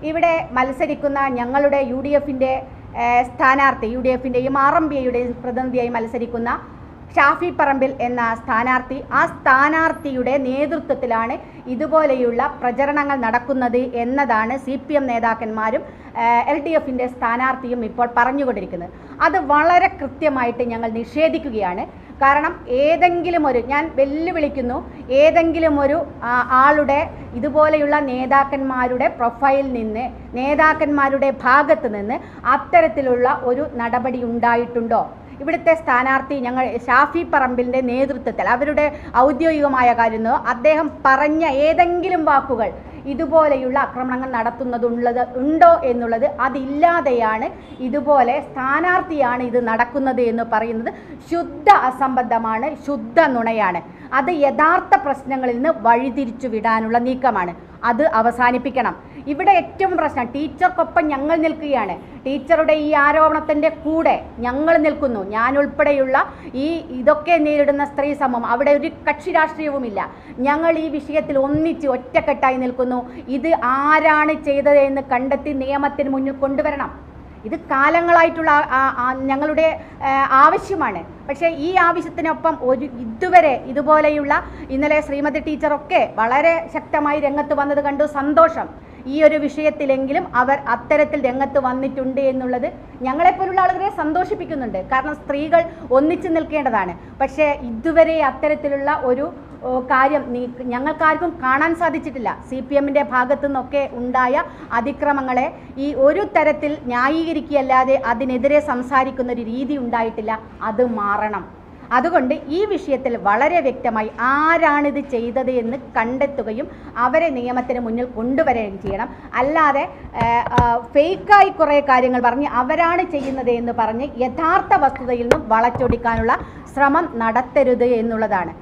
ഇവിടെ മത്സരിക്കുന്ന ഞങ്ങളുടെ UDFിൻ്റെ സ്ഥാനാർത്ഥി, UDFിൻ്റെയും RMPIയുടെയും പ്രതിനിധിയായി മത്സരിക്കുന്ന ഷാഫി പറമ്പിൽ എന്ന സ്ഥാനാർത്ഥി, ആ സ്ഥാനാർത്ഥിയുടെ നേതൃത്വത്തിലാണ് ഇതുപോലെയുള്ള പ്രചരണങ്ങൾ നടക്കുന്നത് എന്നതാണ് CPM നേതാക്കന്മാരും LDFിൻ്റെ സ്ഥാനാർത്ഥിയും ഇപ്പോൾ പറഞ്ഞുകൊണ്ടിരിക്കുന്നത്. അത് വളരെ കൃത്യമായിട്ട് ഞങ്ങൾ നിഷേധിക്കുകയാണ്. കാരണം ഏതെങ്കിലും ഒരു, ഞാൻ വെല്ലുവിളിക്കുന്നു, ഏതെങ്കിലും ഒരു ആളുടെ ഇതുപോലെയുള്ള നേതാക്കന്മാരുടെ പ്രൊഫൈലിൽ നിന്ന്, നേതാക്കന്മാരുടെ ഭാഗത്ത് നിന്ന് അത്തരത്തിലുള്ള ഒരു നടപടി ഉണ്ടായിട്ടുണ്ടോ? ഇവിടുത്തെ സ്ഥാനാർത്ഥി ഞങ്ങൾ ഷാഫി പറമ്പിലിൻ്റെ നേതൃത്വത്തിൽ, അവരുടെ ഔദ്യോഗികമായ കാര്യമോ അദ്ദേഹം പറഞ്ഞ ഏതെങ്കിലും വാക്കുകൾ ഇതുപോലെയുള്ള ആക്രമണങ്ങൾ ഉണ്ടോ എന്നുള്ളത് അതില്ലാതെയാണ് ഇതുപോലെ സ്ഥാനാർത്ഥിയാണ് ഇത് നടക്കുന്നത് എന്ന് പറയുന്നത് ശുദ്ധ അസംബന്ധമാണ്, ശുദ്ധ നുണയാണ്. അത് യഥാർത്ഥ പ്രശ്നങ്ങളിൽ നിന്ന് വഴിതിരിച്ചു വിടാനുള്ള നീക്കമാണ്. അത് അവസാനിപ്പിക്കണം. ഇവിടെ ഏറ്റവും പ്രശ്നം, ടീച്ചർക്കൊപ്പം ഞങ്ങൾ നിൽക്കുകയാണ്. ടീച്ചറുടെ ഈ ആരോപണത്തിൻ്റെ കൂടെ ഞങ്ങൾ നിൽക്കുന്നു. ഞാൻ ഉൾപ്പെടെയുള്ള ഇതൊക്കെ നേരിടുന്ന സ്ത്രീ സമൂഹം, അവിടെ ഒരു കക്ഷി രാഷ്ട്രീയവുമില്ല. ഞങ്ങൾ ഈ വിഷയത്തിൽ ഒന്നിച്ച് ഒറ്റക്കെട്ടായി നിൽക്കുന്നു. ഇത് ആരാണ് ചെയ്തതെന്ന് കണ്ടെത്തി നിയമത്തിന് മുന്നിൽ കൊണ്ടുവരണം. ഇത് കാലങ്ങളായിട്ടുള്ള ഞങ്ങളുടെ ആവശ്യമാണ്. പക്ഷേ ഈ ആവശ്യത്തിനൊപ്പം ഇതുവരെ ഇതുപോലെയുള്ള, ഇന്നലെ ശ്രീമതി ടീച്ചറൊക്കെ വളരെ ശക്തമായി രംഗത്ത് വന്നത് കണ്ടു, സന്തോഷം. ഈ ഒരു വിഷയത്തിലെങ്കിലും അവർ അത്തരത്തിൽ രംഗത്ത് വന്നിട്ടുണ്ട് എന്നുള്ളത് ഞങ്ങളെപ്പോലുള്ള ആളുകളെ സന്തോഷിപ്പിക്കുന്നുണ്ട്. കാരണം സ്ത്രീകൾ ഒന്നിച്ചു നിൽക്കേണ്ടതാണ്. പക്ഷേ ഇതുവരെ അത്തരത്തിലുള്ള ഒരു കാര്യം ഞങ്ങൾക്കാർക്കും കാണാൻ സാധിച്ചിട്ടില്ല. CPMൻ്റെ ഭാഗത്തു നിന്നൊക്കെ ഉണ്ടായ അതിക്രമങ്ങളെ ഈ ഒരു തരത്തിൽ ന്യായീകരിക്കുകയല്ലാതെ അതിനെതിരെ സംസാരിക്കുന്ന ഒരു രീതി ഉണ്ടായിട്ടില്ല. അത് മാറണം. അതുകൊണ്ട് ഈ വിഷയത്തിൽ വളരെ വ്യക്തമായി ആരാണിത് ചെയ്തത് എന്ന് കണ്ടെത്തുകയും അവരെ നിയമത്തിന് മുന്നിൽ കൊണ്ടുവരികയും ചെയ്യണം. അല്ലാതെ ഫേക്കായി കുറേ കാര്യങ്ങൾ പറഞ്ഞ് അവരാണ് ചെയ്യുന്നത് എന്ന് പറഞ്ഞ് യഥാർത്ഥ വസ്തുതയിൽ നിന്നും വളച്ചൊടിക്കാനുള്ള ശ്രമം നടത്തരുത് എന്നുള്ളതാണ്.